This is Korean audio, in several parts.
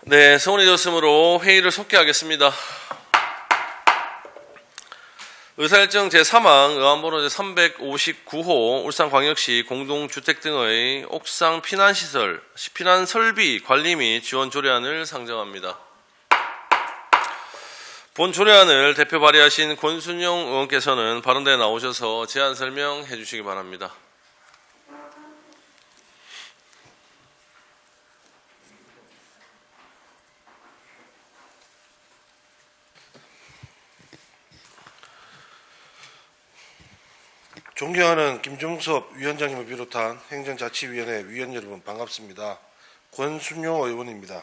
네, 성원이 되었으므로 회의를 속개하겠습니다. 의사일정 제3항 의안번호 제359호 울산광역시 공동주택 등의 옥상 피난시설, 피난설비 관리 및 지원 조례안을 상정합니다. 본 조례안을 대표 발의하신 권순용 의원께서는 발언대에 나오셔서 제안 설명해 주시기 바랍니다. 존경하는 김종섭 위원장님을 비롯한 행정자치위원회 위원 여러분 반갑습니다. 권순용 의원입니다.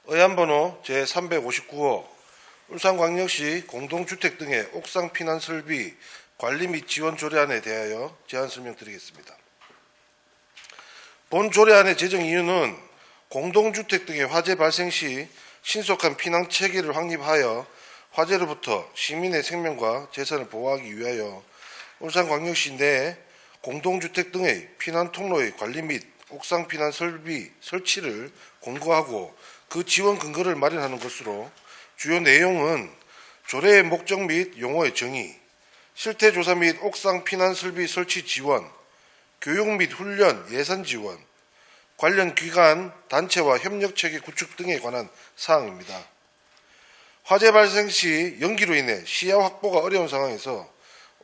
의안번호 제359호 울산광역시 공동주택 등의 옥상 피난 설비 관리 및 지원 조례안에 대하여 제안 설명드리겠습니다. 본 조례안의 제정 이유는 공동주택 등의 화재 발생 시 신속한 피난 체계를 확립하여 화재로부터 시민의 생명과 재산을 보호하기 위하여 울산광역시 내 공동주택 등의 피난 통로의 관리 및 옥상 피난 설비 설치를 권고하고 그 지원 근거를 마련하는 것으로 주요 내용은 조례의 목적 및 용어의 정의, 실태조사 및 옥상 피난 설비 설치 지원, 교육 및 훈련 예산 지원, 관련 기관, 단체와 협력체계 구축 등에 관한 사항입니다. 화재 발생 시 연기로 인해 시야 확보가 어려운 상황에서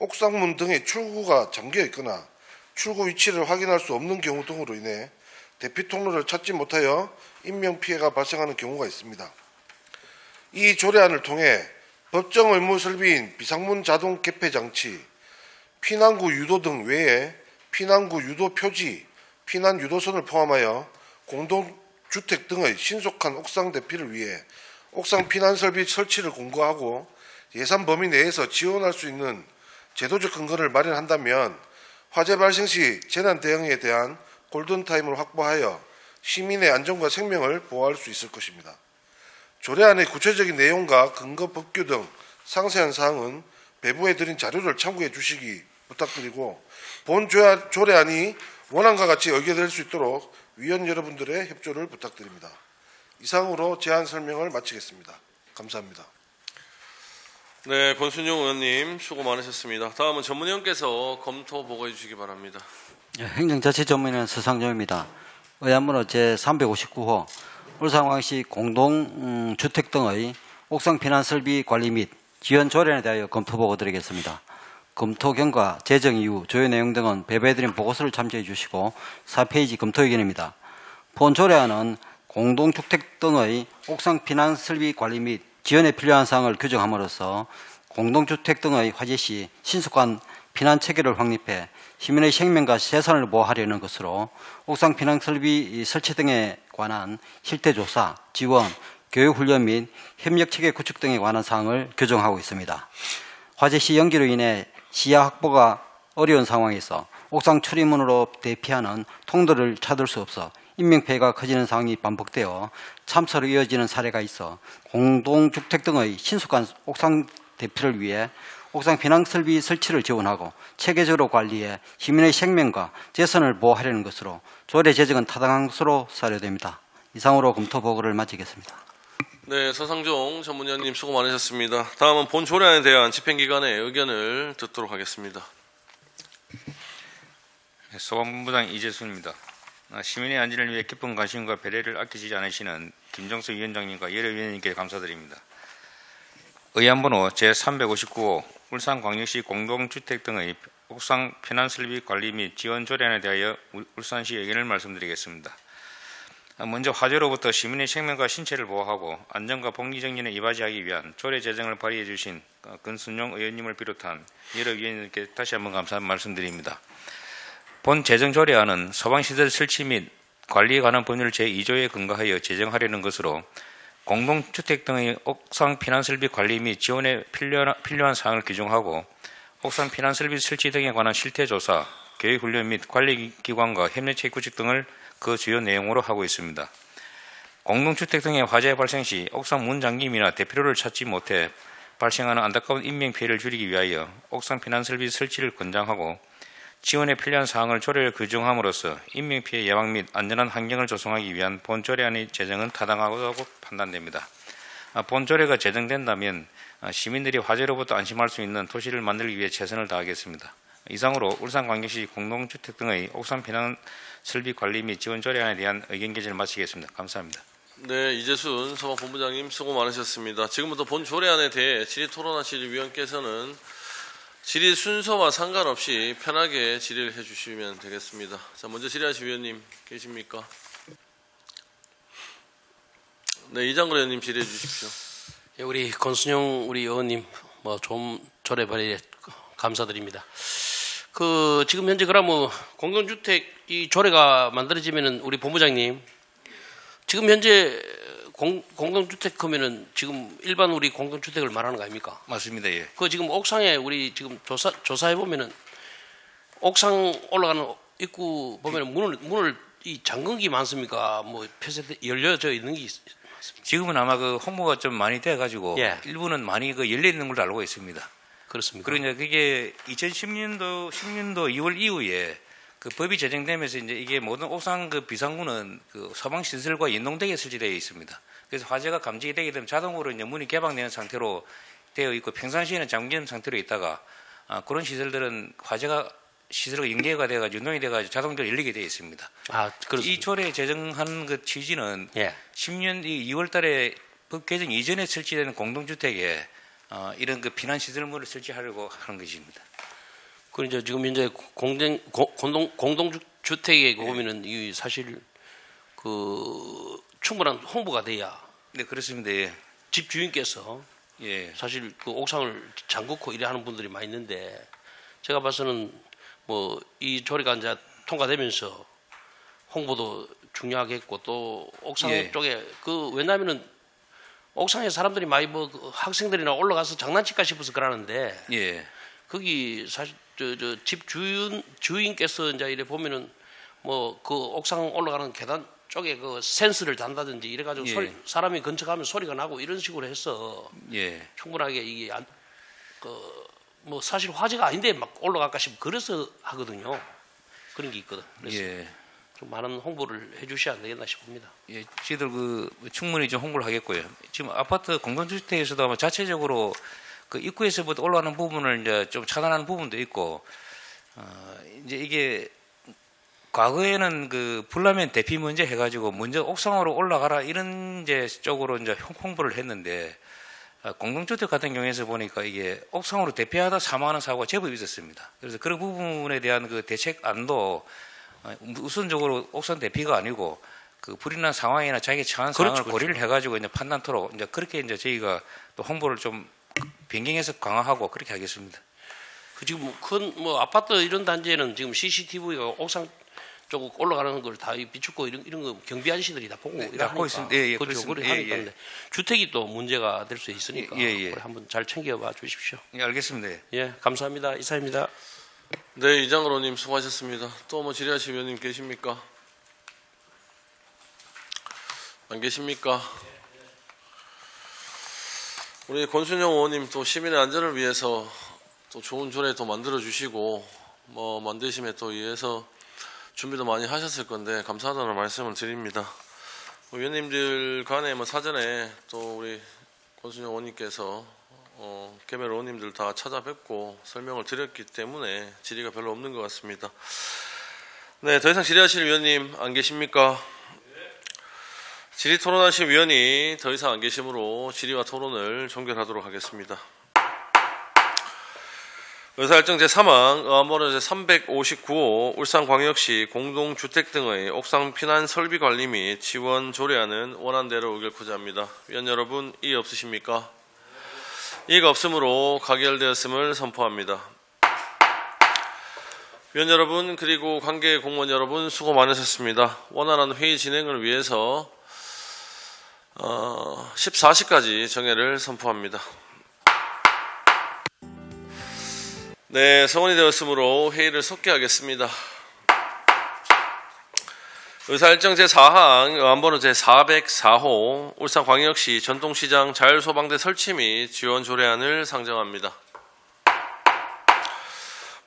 옥상문 등의 출구가 잠겨 있거나 출구 위치를 확인할 수 없는 경우 등으로 인해 대피 통로를 찾지 못하여 인명피해가 발생하는 경우가 있습니다. 이 조례안을 통해 법정 의무 설비인 비상문 자동 개폐 장치, 피난구 유도 등 외에 피난구 유도 표지, 피난 유도선을 포함하여 공동주택 등의 신속한 옥상 대피를 위해 옥상 피난 설비 설치를 권고하고 예산 범위 내에서 지원할 수 있는 제도적 근거를 마련한다면 화재 발생 시 재난 대응에 대한 골든타임을 확보하여 시민의 안전과 생명을 보호할 수 있을 것입니다. 조례안의 구체적인 내용과 근거 법규 등 상세한 사항은 배부해 드린 자료를 참고해 주시기 부탁드리고 본 조례안이 원안과 같이 의결될 수 있도록 위원 여러분들의 협조를 부탁드립니다. 이상으로 제안 설명을 마치겠습니다. 감사합니다. 네, 권순용 의원님 수고 많으셨습니다. 다음은 전문위원께서 검토 보고해 주시기 바랍니다. 행정자치 전문위원 서상정입니다. 의안번호 제359호 울산광역시 공동주택 등의 옥상 피난 설비 관리 및 지원 조례안에 대하여 검토 보고 드리겠습니다. 검토 경과, 제정 이유, 조회 내용 등은 배부해드린 보고서를 참조해 주시고 4페이지 검토 의견입니다. 본 조례안은 공동주택 등의 옥상 피난 설비 관리 및 지원에 필요한 사항을 규정함으로써 공동주택 등의 화재 시 신속한 피난 체계를 확립해 시민의 생명과 재산을 보호하려는 것으로 옥상 피난 설비 설치 등에 관한 실태조사, 지원, 교육훈련 및 협력체계 구축 등에 관한 사항을 규정하고 있습니다. 화재 시 연기로 인해 시야 확보가 어려운 상황에서 옥상 출입문으로 대피하는 통로를 찾을 수 없어 인명피해가 커지는 상황이 반복되어 참사로 이어지는 사례가 있어 공동주택 등의 신속한 옥상 대피를 위해 옥상 피난설비 설치를 지원하고 체계적으로 관리해 시민의 생명과 재산을 보호하려는 것으로 조례 제정은 타당한 것으로 사료됩니다. 이상으로 검토 보고를 마치겠습니다. 네, 서상종 전문위원님 수고 많으셨습니다. 다음은 본 조례안에 대한 집행기관의 의견을 듣도록 하겠습니다. 소방본부장 이재순입니다. 시민의 안전을 위해 깊은 관심과 배려를 아끼지 않으시는 김종석 위원장님과 여러 위원님께 감사드립니다. 의안번호 제359호 울산광역시 공동주택 등의 옥상 피난설비 관리 및 지원 조례안에 대하여 울산시 의견을 말씀드리겠습니다. 먼저 화재로부터 시민의 생명과 신체를 보호하고 안전과 복리 정진에 이바지하기 위한 조례 제정을 발의해 주신 권순용 의원님을 비롯한 여러 위원님께 다시 한번 감사 말씀드립니다. 본 제정조례안은 소방시설 설치 및 관리에 관한 법률 제2조에 근거하여 제정하려는 것으로 공동주택 등의 옥상 피난설비 관리 및 지원에 필요한 사항을 규정하고 옥상 피난설비 설치 등에 관한 실태조사, 교육훈련 및 관리기관과 협력체 구축 등을 그 주요 내용으로 하고 있습니다. 공동주택 등의 화재 발생 시 옥상 문 잠김이나 대피로를 찾지 못해 발생하는 안타까운 인명피해를 줄이기 위하여 옥상 피난설비 설치를 권장하고 지원에 필요한 사항을 조례를 규정함으로써 인명피해 예방 및 안전한 환경을 조성하기 위한 본조례안의 제정은 타당하다고 판단됩니다. 본조례가 제정된다면 시민들이 화재로부터 안심할 수 있는 도시를 만들기 위해 최선을 다하겠습니다. 이상으로 울산광역시 공동주택 등의 옥상 피난 설비 관리 및 지원 조례안에 대한 의견 개진을 마치겠습니다. 감사합니다. 네, 이재순 소방본부장님 수고 많으셨습니다. 지금부터 본 조례안에 대해 질의 토론하실 위원께서는 질의 순서와 상관없이 편하게 질의를 해주시면 되겠습니다. 자, 먼저 질의하실 위원님 계십니까? 네, 이장걸 의원님 질의해 주십시오. 예, 우리 권순영 우리 의원님 좀 조례 발의 감사드립니다. 지금 현재 그러면 공동주택 이 조례가 만들어지면은 우리 본부장님 지금 현재 공동주택 하면은 지금 일반 우리 공동주택을 말하는 거 아닙니까? 맞습니다. 예. 지금 옥상에 우리 지금 조사해 보면은 옥상 올라가는 입구 보면은 문을 이 잠근기 많습니까? 폐쇄 열려져 있는 게 많습니까? 지금은 아마 그 홍보가 좀 많이 돼가지고 예. 일부는 많이 그 열려 있는 걸로 알고 있습니다. 그렇습니까? 그리고 이제 그게 2010년도 2월 이후에 그 법이 제정되면서 이제 이게 모든 옥상 그 비상구는 그 소방 시설과 연동되게 설치되어 있습니다. 그래서 화재가 감지가 되게 되면 자동으로 이제 문이 개방되는 상태로 되어 있고 평상시에는 잠긴 상태로 있다가 그런 시설들은 화재가 시설과 연계가 돼가지고 연동이 돼가지고 자동적으로 열리게 되어 있습니다. 그렇습니다. 이 조례 제정한 그 취지는 예. 10년 2월달에 법 개정 이전에 설치되는 공동주택에 이런 그 피난 시설물을 설치하려고 하는 것입니다. 그리고 이제 지금 현재 공동주택에 보면은 이 사실 충분한 홍보가 돼야 네, 그렇습니다. 예. 집 주인께서 예. 사실 옥상을 잠그고 이래 하는 분들이 많이 있는데 제가 봐서는 이 조례가 이제 통과되면서 홍보도 중요하겠고 또 옥상 예. 쪽에 왜냐하면은 옥상에 사람들이 많이 학생들이나 올라가서 장난칠까 싶어서 그러는데 예. 거기 사실 집 주인께서 이제 이래 보면은 옥상 올라가는 계단 쪽에 센스를 단다든지 이래가지고 예. 사람이 근처 가면 소리가 나고 이런 식으로 해서 예. 충분하게 이게 사실 화재가 아닌데 막 올라갈까 싶어 그래서 하거든요. 그런 게 있거든. 그래서 예. 좀 많은 홍보를 해주셔야 되겠나 싶습니다. 예, 저희들 충분히 좀 홍보를 하겠고요. 지금 아파트 공동주택에서도 아마 자체적으로 그 입구에서부터 올라가는 부분을 이제 좀 차단하는 부분도 있고, 이제 이게 과거에는 그 불나면 대피 문제 해가지고 먼저 옥상으로 올라가라 이런 이제 쪽으로 이제 홍보를 했는데, 공동주택 같은 경우에서 보니까 이게 옥상으로 대피하다 사망하는 사고가 제법 있었습니다. 그래서 그런 부분에 대한 그 대책안도 우선적으로 옥상 대피가 아니고 그 불이 난 상황이나 자기 처한 상황을 그렇죠. 고려를 해가지고 이제 판단토록 이제 그렇게 이제 저희가 또 홍보를 좀 변경해서 강화하고 그렇게 하겠습니다. 지금 큰 아파트 이런 단지에는 지금 CCTV가 옥상 쪽 올라가는 걸 다 비추고 이런 거 경비 아저씨들이 다 보고 네, 이렇게 다 보고 하니까 있습니다. 예, 예, 그렇죠. 그렇습니다. 그렇게 하니까 예, 예. 근데 주택이 또 문제가 될 수 있으니까 예, 예. 한번 잘 챙겨봐 주십시오. 예, 알겠습니다. 예, 감사합니다. 이사입니다. 네, 이장걸 의원님 수고하셨습니다. 또 질의하실 위원님 계십니까? 안 계십니까? 우리 권순영 의원님 또 시민의 안전을 위해서 또 좋은 조례 또 만들어 주시고 만드심에 또 의해서 준비도 많이 하셨을 건데 감사하다는 말씀을 드립니다. 위원님들 간에 사전에 또 우리 권순영 의원님께서 개별 의원님들 다 찾아뵙고 설명을 드렸기 때문에 질의가 별로 없는 것 같습니다. 네, 더 이상 질의하실 위원님 안 계십니까? 질의 토론하실 위원이 더 이상 안 계시므로 질의와 토론을 종결하도록 하겠습니다. 의사일정 제3항 의안번호 제359호 울산광역시 공동주택 등의 옥상 피난 설비 관리 및 지원 조례안은 원안대로 의결코자 합니다. 위원 여러분 이의 없으십니까? 이의가 없으므로 가결되었음을 선포합니다. 위원 여러분 그리고 관계 공무원 여러분 수고 많으셨습니다. 원활한 회의 진행을 위해서 14시까지 정회를 선포합니다. 네, 성원이 되었으므로 회의를 속개하겠습니다. 의사일정 제4항 의안번호 제404호 울산광역시 전통시장 자율소방대 설치 및 지원 조례안을 상정합니다.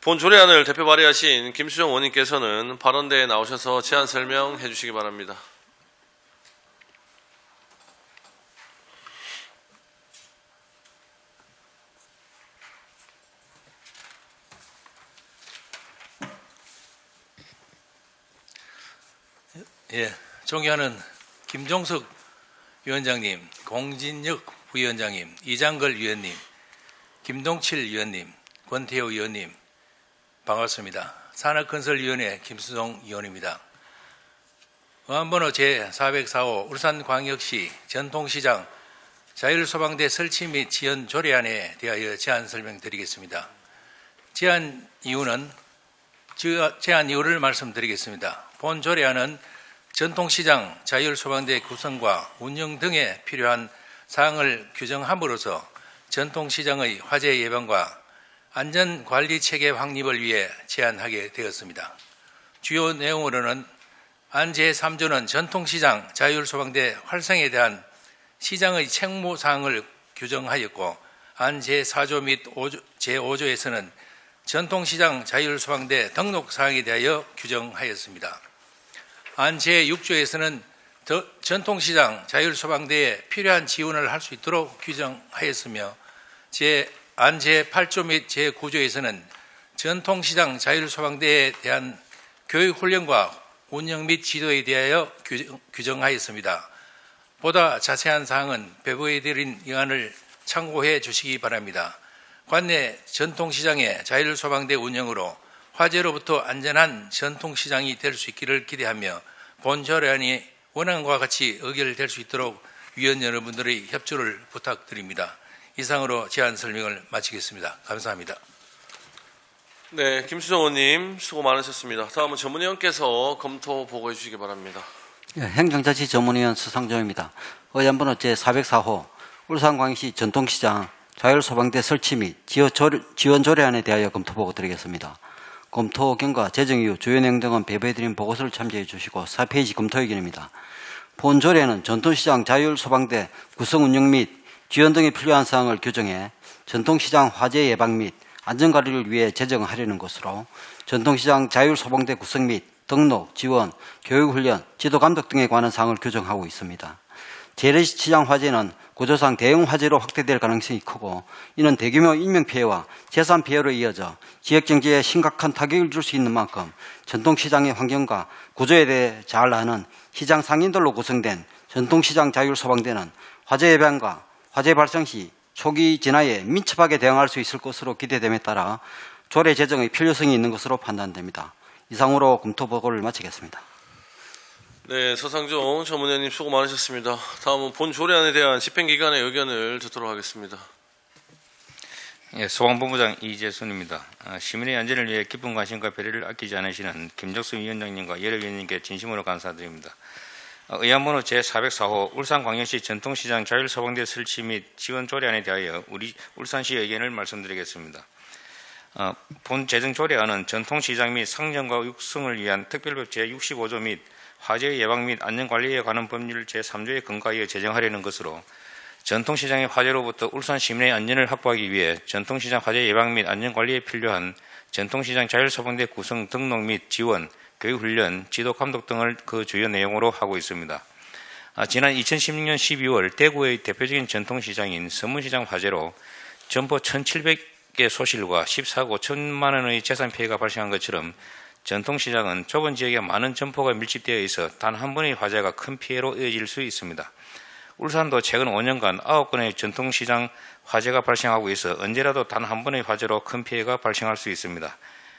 본 조례안을 대표 발의하신 김수정 의원님께서는 발언대에 나오셔서 제안 설명해 주시기 바랍니다. 예, 존경하는 김종석 위원장님, 공진혁 부위원장님, 이장걸 위원님, 김동칠 위원님, 권태호 위원님, 반갑습니다. 산업건설위원회 김수종 위원입니다. 의안번호 제404호 울산광역시 전통시장 자율소방대 설치 및 지연 조례안에 대하여 제안 설명드리겠습니다. 제안 이유를 말씀드리겠습니다. 본 조례안은 전통시장 자율소방대 구성과 운영 등에 필요한 사항을 규정함으로써 전통시장의 화재 예방과 안전관리체계 확립을 위해 제안하게 되었습니다. 주요 내용으로는 안 제3조는 전통시장 자율소방대 활성에 대한 시장의 책무사항을 규정하였고 안 제4조 및 제5조에서는 전통시장 자율소방대 등록사항에 대하여 규정하였습니다. 안 제6조에서는 전통시장 자율소방대에 필요한 지원을 할 수 있도록 규정하였으며 안 제8조 및 제9조에서는 전통시장 자율소방대에 대한 교육훈련과 운영 및 지도에 대하여 규정하였습니다. 보다 자세한 사항은 배부해드린 의안을 참고해 주시기 바랍니다. 관내 전통시장의 자율소방대 운영으로 화재로부터 안전한 전통시장이 될 수 있기를 기대하며 본 조례안이 원안과 같이 의결될 수 있도록 위원 여러분들의 협조를 부탁드립니다. 이상으로 제안 설명을 마치겠습니다. 감사합니다. 네, 김수정 의원님 수고 많으셨습니다. 다음은 전문위원께서 검토 보고해 주시기 바랍니다. 예, 행정자치 전문위원 서상정입니다. 의안번호 제404호 울산광역시 전통시장 자율소방대 설치 및 지원 조례안에 대하여 검토 보고 드리겠습니다. 검토 경과 재정 이후 주요 내용 등은 배부해드린 보고서를 참조해 주시고 4페이지 검토 의견입니다. 본 조례는 전통시장 자율소방대 구성 운영 및 지원 등에 필요한 사항을 규정해 전통시장 화재 예방 및 안전관리를 위해 제정하려는 것으로 전통시장 자율소방대 구성 및 등록, 지원, 교육훈련, 지도감독 등에 관한 사항을 규정하고 있습니다. 재래시장 화재는 구조상 대형 화재로 확대될 가능성이 크고 이는 대규모 인명피해와 재산피해로 이어져 지역경제에 심각한 타격을 줄 수 있는 만큼 전통시장의 환경과 구조에 대해 잘 아는 시장 상인들로 구성된 전통시장 자율소방대는 화재 예방과 화재 발생 시 초기 진화에 민첩하게 대응할 수 있을 것으로 기대됨에 따라 조례 제정의 필요성이 있는 것으로 판단됩니다. 이상으로 검토 보고를 마치겠습니다. 네, 서상정 전문위원님 수고 많으셨습니다. 다음은 본 조례안에 대한 집행기관의 의견을 듣도록 하겠습니다. 예, 소방본부장 이재순입니다. 시민의 안전을 위해 깊은 관심과 배려를 아끼지 않으시는 김정수 위원장님과 여러 위원님께 진심으로 감사드립니다. 의안번호 제404호 울산광역시 전통시장 자율소방대 설치 및 지원 조례안에 대하여 우리 울산시의 의견을 말씀드리겠습니다. 본 재정 조례안은 전통시장 및 상정과 육성을 위한 특별법 제65조 및 화재 예방 및 안전관리에 관한 법률 제3조에 근거하여 제정하려는 것으로 전통시장의 화재로부터 울산 시민의 안전을 확보하기 위해 전통시장 화재 예방 및 안전관리에 필요한 전통시장 자율소방대 구성 등록 및 지원, 교육훈련, 지도감독 등을 그 주요 내용으로 하고 있습니다. 지난 2016년 12월 대구의 대표적인 전통시장인 서문시장 화재로 점포 1,700개 소실과 14억 5천만 원의 재산 피해가 발생한 것처럼 전통시장은 좁은 지역에 많은 점포가 밀집되어 있어 단 한 번의 화재가 큰 피해로 이어질 수 있습니다. 울산도 최근 5년간 9건의 전통시장 화재가 발생하고 있어 언제라도 단 한 번의 화재로 큰 피해가 발생할 수 있습니다.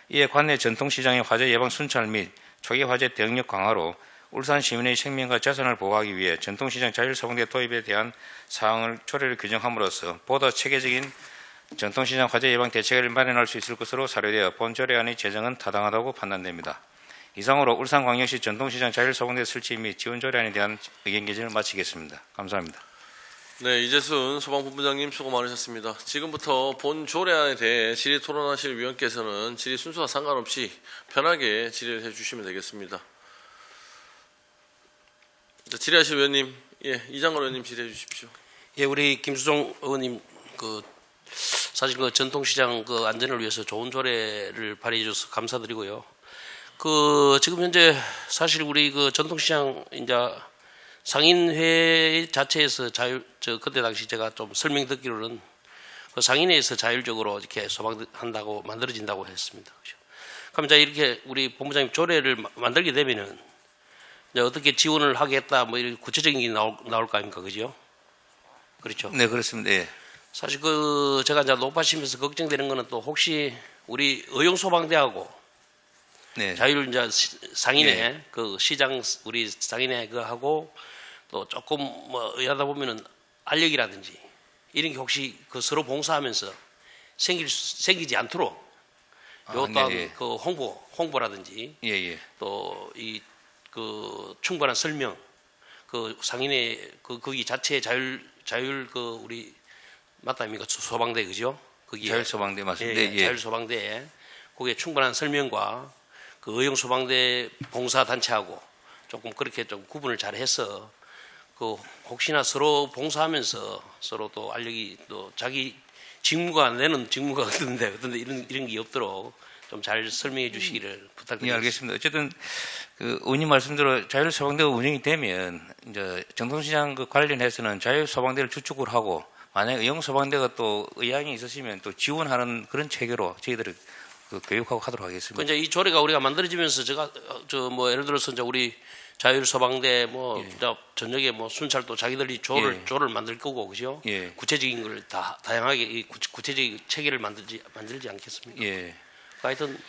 이에 관내 전통시장의 화재 예방 순찰 및 초기 화재 대응력 강화로 울산 시민의 생명과 재산을 보호하기 위해 전통시장 자율소방대 도입에 대한 사항을 조례를 규정함으로써 보다 체계적인 전통시장 화재 예방 대책을 마련할 수 있을 것으로 사료되어 본 조례안의 제정은 타당하다고 판단됩니다. 이상으로 울산광역시 전통시장 자율소방대 설치 및 지원 조례안에 대한 의견 개진을 마치겠습니다. 감사합니다. 네, 이재순 소방본부장님 수고 많으셨습니다. 지금부터 본 조례안에 대해 질의 토론하실 위원께서는 질의 순서와 상관없이 편하게 질의를 해주시면 되겠습니다. 자, 질의하실 위원님, 예, 이장걸 의원님 질의해 주십시오. 예, 우리 김수종 의원님 사실 그 전통시장 그 안전을 위해서 좋은 조례를 발의해 줘서 감사드리고요. 그 지금 현재 사실 우리 그 전통시장 이제 상인회 자체에서 그때 당시 제가 좀 설명 듣기로는 그 상인회에서 자율적으로 이렇게 소방한다고 만들어진다고 했습니다. 그렇죠? 그럼 이제 이렇게 우리 본부장님 조례를 만들게 되면은 이제 어떻게 지원을 하겠다 뭐 이런 구체적인 게 나올 거 아닙니까, 그죠? 그렇죠. 네, 그렇습니다. 예. 사실 그 제가 이제 높아지면서 걱정되는 거는 또 혹시 우리 의용소방대하고 네. 자율 이제 상인회 네. 그 시장 우리 상인회 그 하고 또 조금 뭐 하다 보면은 알력이라든지 이런 게 혹시 그 서로 봉사하면서 생기지 않도록 요 또한 네. 그 홍보라든지 예, 예. 또 이 그 충분한 설명 그 상인회 그 거기 자체 자율 그 우리 맞다 아닙니까 소방대 그죠? 거기 자율소방대 맞습니다. 예, 예. 자율소방대에 거기에 충분한 설명과 그 의용소방대 봉사단체하고 조금 그렇게 좀 구분을 잘 해서 그 혹시나 서로 봉사하면서 서로 또 알력이 또 자기 직무가 내는 직무가 어떤데 이런 게 없도록 좀 잘 설명해 주시기를 예, 부탁드립니다. 알겠습니다. 어쨌든 그 의원님 말씀대로 자율소방대가 운영이 되면 이제 전통시장 그 관련해서는 자율소방대를 주축을 하고 만약 의용소방대가 또 의향이 있으시면 또 지원하는 그런 체계로 저희들을 그 교육하고 하도록 그 하겠습니다. 이제 이 조례가 우리가 만들어지면서 제가 저 뭐 예를 들어서 이제 우리 자율소방대 뭐 이제 저녁에 뭐 순찰도 자기들이 조를 만들 거고 그죠? 예. 구체적인 걸 다 다양하게 이 구체적인 체계를 만들지 않겠습니까? 예. 하여튼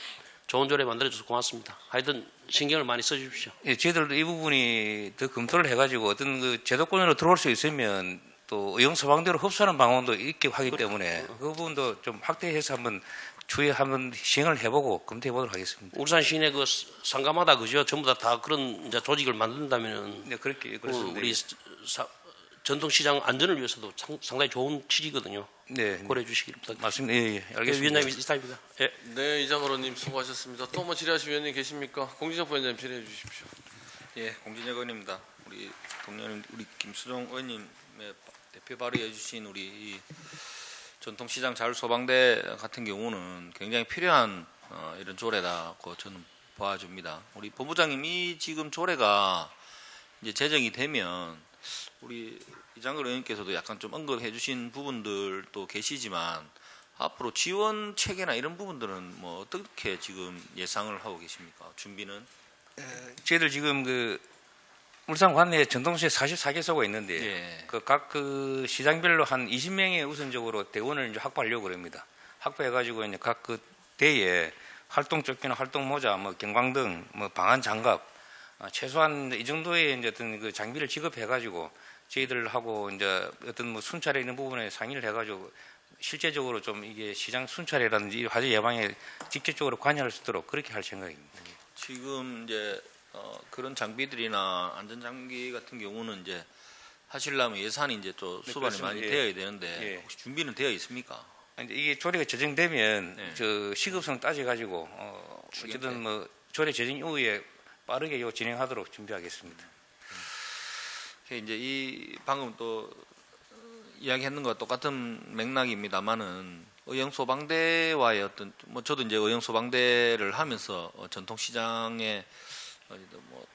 좋은 조례 만들어줘서 고맙습니다. 하여튼 신경을 많이 써주십시오. 예, 저희들도 이 부분이 더 검토를 해가지고 어떤 그 제도권으로 들어올 수 있으면 또 의용소방대로 흡수하는 방안도 있게 하기 때문에 그 부분도 좀 확대해서 한번 추후에 한번 시행을 해보고 검토해 보도록 하겠습니다. 울산 시내 그 상가마다 그죠? 전부 다 그런 이제 조직을 만든다면은 네, 그렇습니다. 우리 전통시장 안전을 위해서도 상당히 좋은 취지거든요. 네, 고려해 주시기 부탁드립니다. 맞습니다. 예, 예, 알겠습니다. 위원장님 이사입니다. 예. 네, 이장으로님 수고하셨습니다. 또 뭐 질의하실 위원님 계십니까? 공진석 부위원장님 질의해 주십시오. 예, 공진혁 의원입니다. 우리 동료님, 우리 김수정 의원님의 대표 발의해 주신 우리 이 전통시장 자율소방대 같은 경우는 굉장히 필요한 이런 조례다고 저는 봐줍니다. 우리 본부장님이 지금 조례가 이제 제정이 되면 우리 이장걸 의원님께서도 약간 좀 언급해 주신 부분들도 계시지만 앞으로 지원 체계나 이런 부분들은 뭐 어떻게 지금 예상을 하고 계십니까? 준비는? 저희들 지금 그 울산 관내에 전통시에 44개소가 있는데 예. 그 각 그 시장별로 한 20명의 우선적으로 대원을 이제 확보하려고 그럽니다. 확보해가지고 이제 각 그 대에 활동 조끼나 활동 모자, 뭐 경광등, 뭐 방한 장갑, 최소한 이 정도의 이제 어떤 그 장비를 지급해가지고 저희들하고 이제 어떤 뭐 순찰에 있는 부분에 상의를 해가지고 실제적으로 좀 이게 시장 순찰이라든지 화재 예방에 직접적으로 관여할 수 있도록 그렇게 할 생각입니다. 지금 이제 그런 장비들이나 안전 장비 같은 경우는 이제 하시려면 예산이 이제 또 네, 수반이 많이 그렇습니다. 예. 되어야 되는데 예. 혹시 준비는 되어 있습니까? 이제 이게 조례가 제정되면 네. 저 시급성 따져가지고 어쨌든 뭐 조례 제정 이후에 빠르게 요 진행하도록 준비하겠습니다. 이제 이 방금 또 이야기했는 것과 똑같은 맥락입니다만은 의용소방대와의 어떤 뭐 저도 이제 의용소방대를 하면서 전통시장에 뭐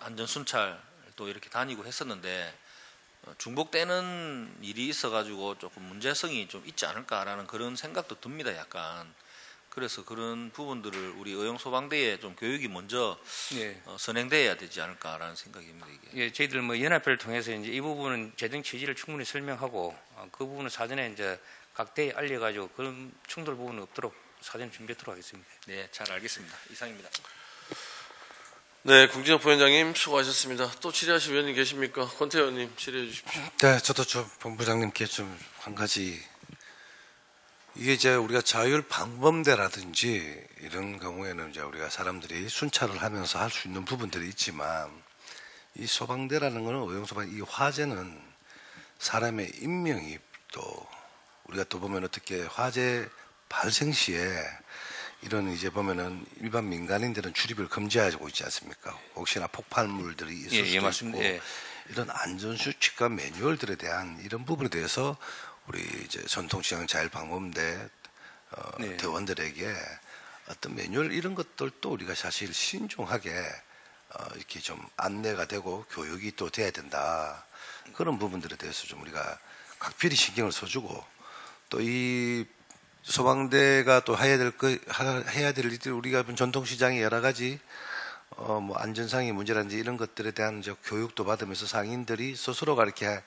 안전순찰 또 이렇게 다니고 했었는데 중복되는 일이 있어가지고 조금 문제성이 좀 있지 않을까라는 그런 생각도 듭니다. 약간 그래서 그런 부분들을 우리 의용소방대에 좀 교육이 먼저 예. 선행돼야 되지 않을까라는 생각입니다. 이게. 예, 저희들 뭐 연합회를 통해서 이제 이 부분은 재정 취지를 충분히 설명하고 그 부분은 사전에 이제 각 대에 알려가지고 그런 충돌 부분은 없도록 사전 준비하도록 하겠습니다. 네, 잘 알겠습니다. 이상입니다. 네, 공진석 부위원장님 수고하셨습니다. 또 질의하실 위원님 계십니까? 권태 의원님 질의해 주십시오. 네, 저도 본부장님께 좀 한 가지 이게 이제 우리가 자율 방범대라든지 이런 경우에는 이제 우리가 사람들이 순찰을 하면서 할 수 있는 부분들이 있지만 이 소방대라는 거는 의용소방 이 화재는 사람의 인명이 또 우리가 또 보면 어떻게 화재 발생 시에 이런 이제 보면은 일반 민간인들은 출입을 금지하고 있지 않습니까? 혹시나 폭발물들이 있을 수도 맞습니다. 있고 예. 이런 안전수칙과 매뉴얼들에 대한 이런 부분에 대해서 우리 이제 전통시장 자율방범대 네. 대원들에게 어떤 매뉴얼 이런 것들도 우리가 사실 신중하게 이렇게 좀 안내가 되고 교육이 또 돼야 된다. 그런 부분들에 대해서 좀 우리가 각별히 신경을 써주고 또 이 소방대가 또 해야 될 일들 우리가 전통시장의 여러 가지 뭐 안전상의 문제라든지 이런 것들에 대한 이제 교육도 받으면서 상인들이 스스로가 이렇게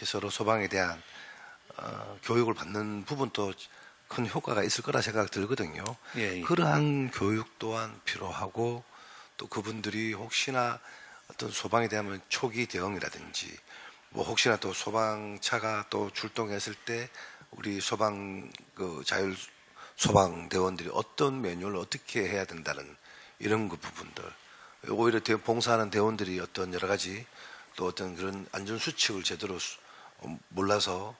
서로 소방에 대한 교육을 받는 부분도 큰 효과가 있을 거라 생각 들거든요. 예, 예. 그러한 교육 또한 필요하고 또 그분들이 혹시나 어떤 소방에 대한 초기 대응이라든지 뭐 혹시나 또 소방차가 또 출동했을 때 우리 소방 자율 소방대원들이 어떤 매뉴얼을 어떻게 해야 된다는 이런 그 부분들 오히려 봉사하는 대원들이 어떤 여러 가지 또 어떤 그런 안전 수칙을 제대로 몰라서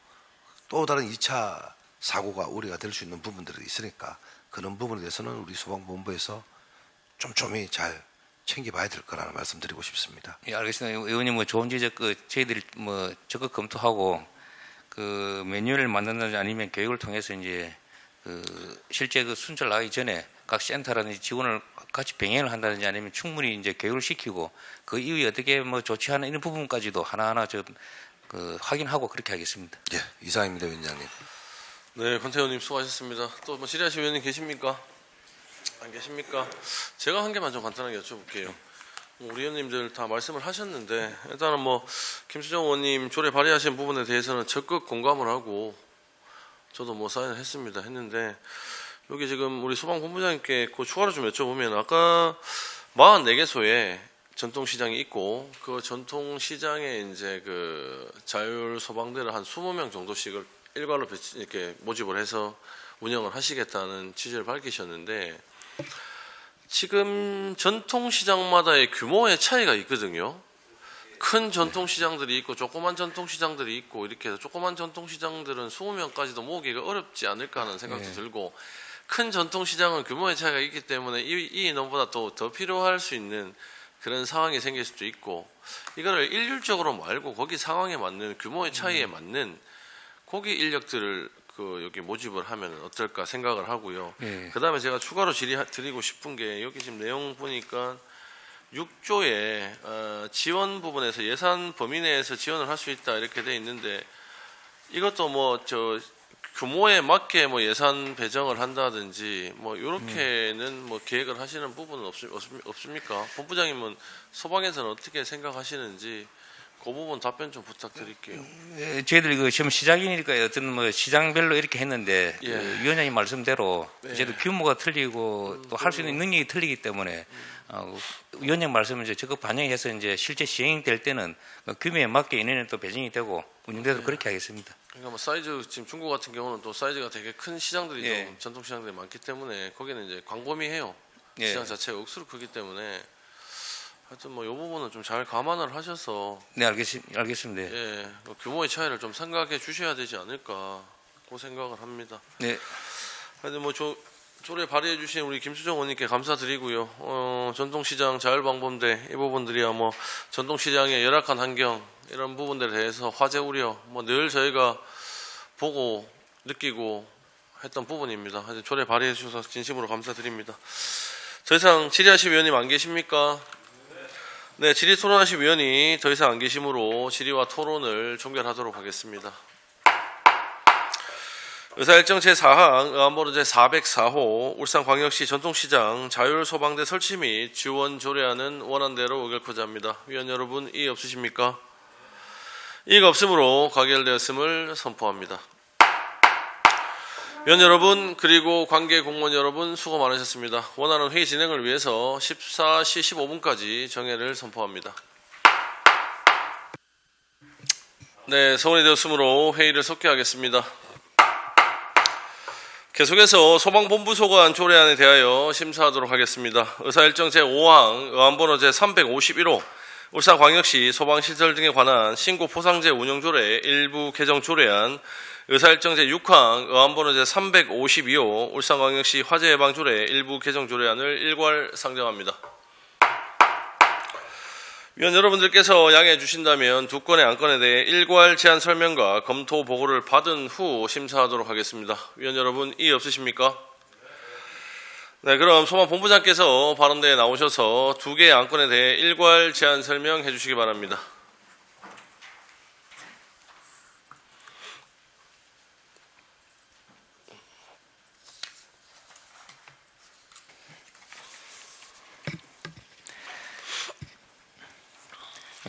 또 다른 2차 사고가 우려가 될 수 있는 부분들이 있으니까 그런 부분에 대해서는 우리 소방본부에서 촘촘히 잘 챙겨봐야 될 거라는 말씀드리고 싶습니다. 예, 알겠습니다. 의원님 뭐 좋은 지적 저희들이 뭐 적극 검토하고 그 매뉴얼을 만든다든지 아니면 교육을 통해서 이제 실제 순찰 나가기 전에 각 센터라든지 지원을 같이 병행을 한다든지 아니면 충분히 이제 교육을 시키고 그 이후에 어떻게 뭐 조치하는 이런 부분까지도 하나하나 확인하고 그렇게 하겠습니다. 예, 이상입니다, 위원장님. 네, 권태호 의원님 수고하셨습니다. 또 뭐 질의하실 위원님 계십니까? 안 계십니까? 제가 한 개만 좀 간단하게 여쭤볼게요. 우리 의원님들 다 말씀을 하셨는데 일단은 뭐 김수정 의원님 조례 발의하신 부분에 대해서는 적극 공감을 하고 저도 뭐 사인을 했는데 여기 지금 우리 소방본부장님께 그 추가로 좀 여쭤보면 아까 44개소에 전통시장이 있고 그 전통시장에 이제 그 자율 소방대를 한 20명 정도씩을 일괄로 이렇게 모집을 해서 운영을 하시겠다는 취지를 밝히셨는데 지금 전통시장마다의 규모의 차이가 있거든요. 큰 전통시장들이 있고 조그만 전통시장들이 있고 이렇게 해서 조그만 전통시장들은 20명까지도 모으기가 어렵지 않을까 하는 생각도 들고 큰 전통시장은 규모의 차이가 있기 때문에 이 인원보다 또 더 필요할 수 있는 그런 상황이 생길 수도 있고 이거를 일률적으로 말고 거기 상황에 맞는 규모의 차이에 맞는 거기 인력들을 여기 모집을 하면 어떨까 생각을 하고요. 예. 그 다음에 제가 추가로 드리고 싶은 게 여기 지금 내용 보니까 6조에 지원 부분에서 예산 범위 내에서 지원을 할 수 있다 이렇게 돼 있는데 이것도 뭐 규모에 맞게 뭐 예산 배정을 한다든지 뭐 이렇게는 뭐 계획을 하시는 부분은 없습니까? 본부장님은 소방에서는 어떻게 생각하시는지 그 부분 답변 좀 부탁드릴게요. 예, 저희들이 지금 시작이니까 어떤 뭐 시장별로 이렇게 했는데 예. 위원장님 말씀대로 예. 저희도 규모가 틀리고 또 할 수 있는 능력이 틀리기 때문에 위원장 말씀을 이제 적극 반영해서 이제 실제 시행될 때는 규모에 맞게 인원이 또 배정이 되고 운영되도록 그렇게 하겠습니다. 그러니까 뭐 사이즈 지금 중국 같은 경우는 또 사이즈가 되게 큰 시장들이 예. 좀 전통 시장들이 많기 때문에 거기는 이제 광범위해요. 예. 시장 자체가 억수로 크기 때문에 하여튼 뭐 이 부분은 좀 잘 감안을 하셔서 네, 알겠습니다. 예, 뭐 규모의 차이를 좀 생각해 주셔야 되지 않을까 그 생각을 합니다. 네. 하여튼 뭐 조례 발의해 주신 우리 김수정 의원님께 감사드리고요. 전통시장 자율방범대 이 부분들이야 뭐 전통시장의 열악한 환경 이런 부분들에 대해서 화재 우려 뭐 늘 저희가 보고 느끼고 했던 부분입니다. 하여튼 조례 발의해 주셔서 진심으로 감사드립니다. 더 이상 질의하실 위원님 안 계십니까? 네, 질의 토론하실 위원이 더 이상 안 계시므로 질의와 토론을 종결하도록 하겠습니다. 의사일정 제4항 의안번호 제404호 울산광역시 전통시장 자율소방대 설치 및 지원 조례안은 원안대로 의결코자 합니다. 위원 여러분 이의 없으십니까? 이의가 없으므로 가결되었음을 선포합니다. 위원 여러분 그리고 관계 공무원 여러분 수고 많으셨습니다. 원하는 회의 진행을 위해서 14시 15분까지 정회를 선포합니다. 네, 서원이 되었으므로 회의를 속개하겠습니다. 계속해서 소방본부소관 조례안에 대하여 심사하도록 하겠습니다. 의사일정 제5항 의안번호 제351호 울산광역시 소방시설 등에 관한 신고 포상제 운영조례 일부 개정 조례안 의사일정 제6항 의안번호 제352호 울산광역시 화재예방조례 일부 개정 조례안을 일괄 상정합니다. 위원 여러분들께서 양해해 주신다면 두 건의 안건에 대해 일괄 제안 설명과 검토 보고를 받은 후 심사하도록 하겠습니다. 위원 여러분 이의 없으십니까? 네, 그럼 소방 본부장께서 발언대에 나오셔서 두 개의 안건에 대해 일괄 제안 설명해 주시기 바랍니다.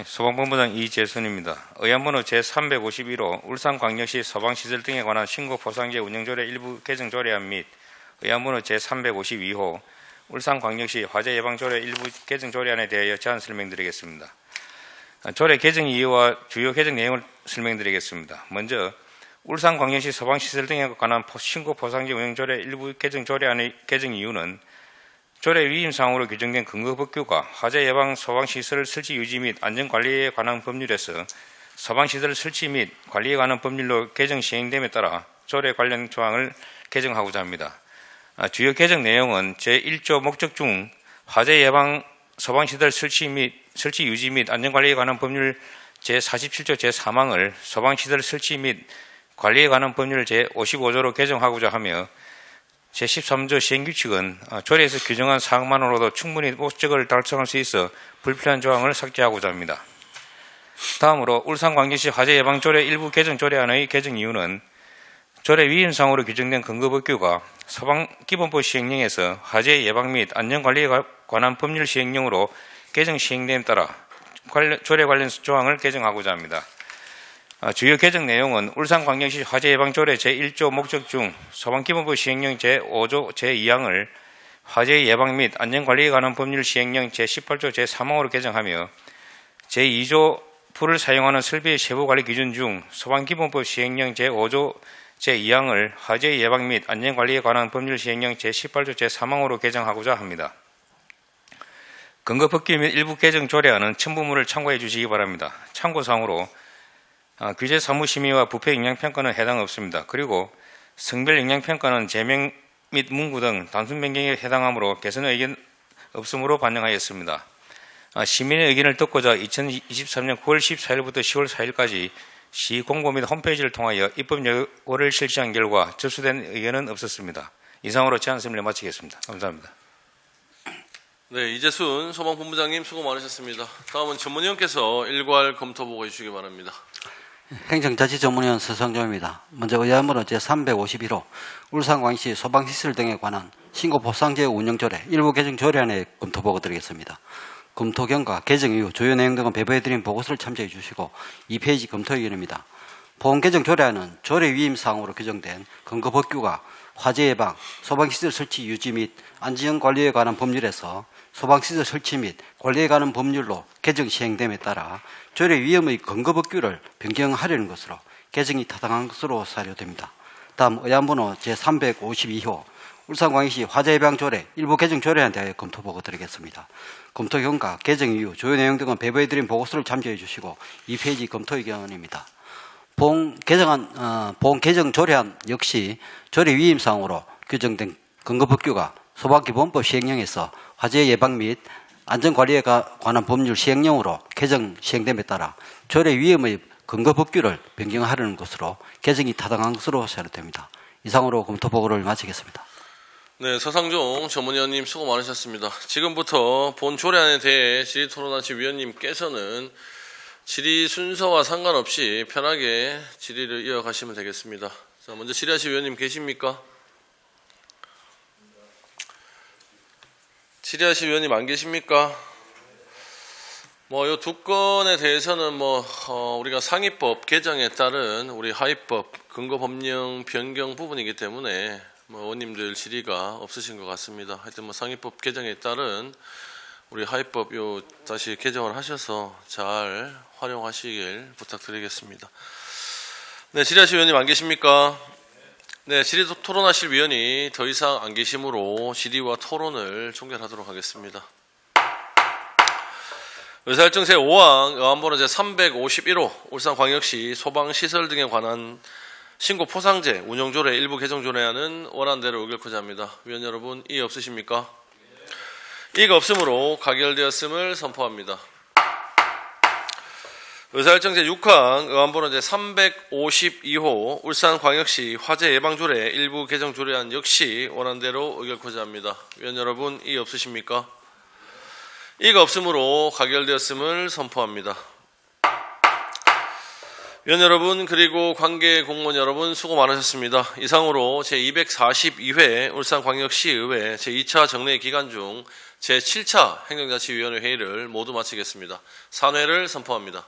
소방본부장 이재순입니다. 의안번호 제351호 울산광역시 소방시설 등에 관한 신고 보상제 운영조례 일부 개정 조례안 및 의안번호 제352호 울산광역시 화재 예방조례 일부 개정 조례안에 대하여 제안 설명드리겠습니다. 조례 개정 이유와 주요 개정 내용을 설명드리겠습니다. 먼저 울산광역시 소방시설 등에 관한 신고 보상제 운영조례 일부 개정 조례안의 개정 이유는 조례 위임사항으로 규정된 근거법규가 화재 예방 소방시설 설치 유지 및 안전관리에 관한 법률에서 소방시설 설치 및 관리에 관한 법률로 개정 시행됨에 따라 조례 관련 조항을 개정하고자 합니다. 주요 개정 내용은 제1조 목적 중 화재 예방 소방시설 설치 유지 및 안전관리에 관한 법률 제47조 제3항을 소방시설 설치 및 관리에 관한 법률 제55조로 개정하고자 하며 제13조 시행규칙은 조례에서 규정한 사항만으로도 충분히 목적을 달성할 수 있어 불필요한 조항을 삭제하고자 합니다. 다음으로 울산광역시 화재예방조례 일부 개정 조례안의 개정 이유는 조례 위임상으로 규정된 근거법규가 소방기본법 시행령에서 화재 예방 및 안전관리에 관한 법률 시행령으로 개정 시행됨에 따라 조례 관련 조항을 개정하고자 합니다. 주요 개정 내용은 울산광역시 화재예방조례 제1조 목적 중 소방기본법 시행령 제5조 제2항을 화재 예방 및 안전관리에 관한 법률 시행령 제18조 제3항으로 개정하며 제2조 불을 사용하는 설비의 세부관리 기준 중 소방기본법 시행령 제5조 제2항을 화재 예방 및 안전관리에 관한 법률 시행령 제18조 제3항으로 개정하고자 합니다. 근거법규 및 일부 개정 조례안은 첨부물을 참고해 주시기 바랍니다. 참고사항으로 규제 사무심의와 부패 영향평가는 해당 없습니다. 그리고 성별 영향평가는 제명 및 문구 등 단순 변경에 해당하므로 개선 의견 없음으로 반영하였습니다. 시민의 의견을 듣고자 2023년 9월 14일부터 10월 4일까지 시 공고 및 홈페이지를 통하여 입법 요구를 실시한 결과 접수된 의견은 없었습니다. 이상으로 제안 설명을 마치겠습니다. 감사합니다. 네, 이재순 소방본부장님 수고 많으셨습니다. 다음은 전문위원께서 일괄 검토 보고해 주시기 바랍니다. 행정자치전문위원 서상조입니다. 먼저 의안번호 제351호 울산광역시 소방시설 등에 관한 신고 보상제 운영조례 일부 개정 조례안에 검토 보고 드리겠습니다. 검토 경과 개정 이후 주요 내용 등은 배부해드린 보고서를 참조해 주시고 2페이지 검토 의견입니다. 본 개정 조례안은 조례 위임사항으로 규정된 근거법규가 화재 예방, 소방시설 설치 유지 및 안전관리에 관한 법률에서 소방시설 설치 및 관리에 관한 법률로 개정 시행됨에 따라 조례 위임의 근거법규를 변경하려는 것으로 개정이 타당한 것으로 사료됩니다. 다음 의안번호 제352호 울산광역시 화재예방조례 일부 개정 조례안에 대하여 검토 보고 드리겠습니다. 검토 경과 개정 이후 주요 내용 등은 배부해드린 보고서를 참조해 주시고 2페이지 검토 의견입니다. 본 개정 조례안 역시 조례 위임사항으로 규정된 근거법규가 소방기본법 시행령에서 화재 예방 및 안전관리에 관한 법률 시행령으로 개정 시행됨에 따라 조례 위임의 근거법규를 변경하려는 것으로 개정이 타당한 것으로 사료됩니다. 이상으로 검토 보고를 마치겠습니다. 네, 서상종 전문위원님 수고 많으셨습니다. 지금부터 본 조례안에 대해 질의토론단체 위원님께서는 질의 순서와 상관없이 편하게 질의를 이어가시면 되겠습니다. 자, 먼저 질의하실 위원님 계십니까? 질의하실 위원님 안 계십니까? 요 두 건에 대해서는 우리가 상위법 개정에 따른 우리 하위법 근거법령 변경 부분이기 때문에 의원님들 질의가 없으신 것 같습니다. 하여튼 상위법 개정에 따른 우리 하위법 다시 개정을 하셔서 잘 활용하시길 부탁드리겠습니다. 네, 질의하실 위원님 안 계십니까? 네, 질의 토론하실 위원이 더 이상 안 계시므로 질의와 토론을 종결하도록 하겠습니다. 의사일정 제5항 의안번호 제351호 울산광역시 소방시설 등에 관한 신고 포상제 운영조례 일부 개정 조례안은 원안대로 의결코자 합니다. 위원 여러분 이의 없으십니까? 이의가 없으므로 가결되었음을 선포합니다. 의사일정 제6항 의안번호 제352호 울산광역시 화재 예방조례 일부 개정 조례안 역시 원안대로 의결코자 합니다. 위원 여러분, 이의 없으십니까? 이의가 없으므로 가결되었음을 선포합니다. 위원 여러분, 그리고 관계 공무원 여러분 수고 많으셨습니다. 이상으로 제242회 울산광역시의회 제2차 정례 기간 중 제7차 행정자치위원회 회의를 모두 마치겠습니다. 산회를 선포합니다.